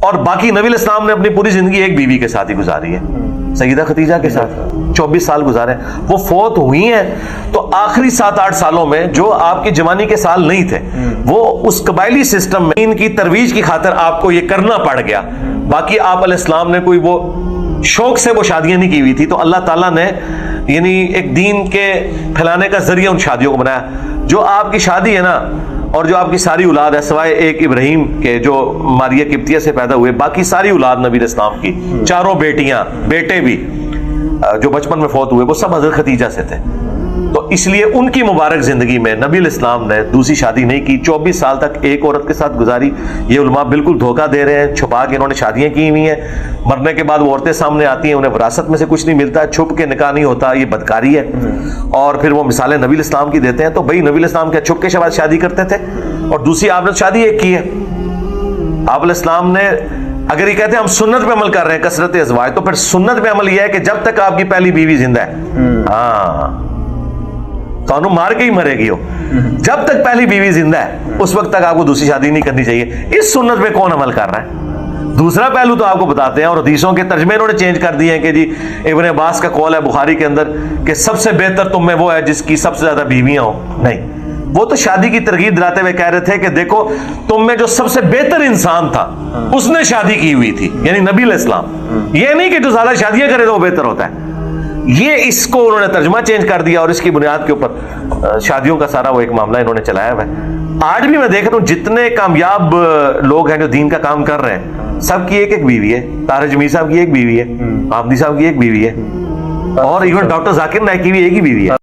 اور باقی نبی علیہ السلام نے اپنی پوری زندگی ایک بیوی کے ساتھ ہی گزاری ہے، سیدہ خدیجہ کے ساتھ 24 سال گزارے. وہ فوت ہوئی ہیں تو آخری 7-8 سالوں میں جو آپ کی جوانی کے سال نہیں تھے، وہ اس قبائلی سسٹم میں ان کی ترویج کی خاطر آپ کو یہ کرنا پڑ گیا. باقی آپ علیہ السلام نے کوئی وہ شوق سے وہ شادیاں نہیں کی ہوئی تھی، تو اللہ تعالیٰ نے یعنی ایک دین کے پھیلانے کا ذریعہ ان شادیوں کو بنایا. جو آپ کی شادی ہے نا، اور جو آپ کی ساری اولاد ہے سوائے ایک ابراہیم کے جو ماریہ قبطیہ سے پیدا ہوئے، باقی ساری اولاد نبی علیہ السلام کی، چاروں بیٹیاں بیٹے بھی جو بچپن میں فوت ہوئے، وہ سب حضرت خدیجہ سے تھے. تو اس لیے ان کی مبارک زندگی میں نبی علیہ السلام نے دوسری شادی نہیں کی، 24 سال تک ایک عورت کے ساتھ گزاری. یہ علماء بالکل دھوکہ دے رہے ہیں، چھپا کے انہوں نے شادیاں کی ہوئی ہیں. مرنے کے بعد وہ عورتیں سامنے آتی ہیں، انہیں وراثت میں سے کچھ نہیں ملتا، چھپ کے نکاح نہیں ہوتا، یہ بدکاری ہے. اور پھر وہ مثالیں نبی علیہ السلام کی دیتے ہیں. تو بھائی نبی علیہ السلام کیا چھپ کے شادی کرتے تھے؟ اور دوسری آپ نے شادی ایک کی ہے. آپ علیہ السلام نے اگر یہ کہتے ہیں ہم سنت پہ عمل کر رہے ہیں کثرت ازواج، تو پھر سنت پہ عمل یہ ہے کہ جب تک آپ کی پہلی بیوی زندہ ہے، ہاں تو انہوں مار کے ہی مرے گی ہو، جب تک پہلی بیوی زندہ ہے اس وقت تک آپ کو دوسری شادی نہیں کرنی چاہیے. اس سنت پہ کون عمل کر رہا ہے؟ دوسرا پہلو تو آپ کو بتاتے ہیں، اور حدیثوں کے ترجمے انہوں نے چینج کر دیے ہیں کہ جی ابن عباس کا قول ہے بخاری کے اندر کہ سب سے بہتر تم میں وہ ہے جس کی سب سے زیادہ بیویاں ہوں. نہیں، وہ تو شادی کی ترغیب دلاتے ہوئے کہہ رہے تھے کہ دیکھو تم میں جو سب سے بہتر انسان تھا اس نے شادی کی ہوئی تھی، یعنی نبی علیہ السلام. یہ نہیں کہ جو زیادہ شادیاں کرے تو وہ بہتر ہوتا ہے. یہ اس کو انہوں نے ترجمہ چینج کر دیا، اور اس کی بنیاد کے اوپر شادیوں کا سارا وہ ایک معاملہ انہوں نے چلایا ہوا ہے. آج بھی میں دیکھ رہا ہوں جتنے کامیاب لوگ ہیں جو دین کا کام کر رہے ہیں، سب کی ایک ایک بیوی ہے. طاہر جمیل صاحب کی ایک بیوی ہے، آمدی صاحب کی ایک بیوی ہے، اور ایون ڈاکٹر ذاکر نائک کی بھی ایک ہی بیوی ہے.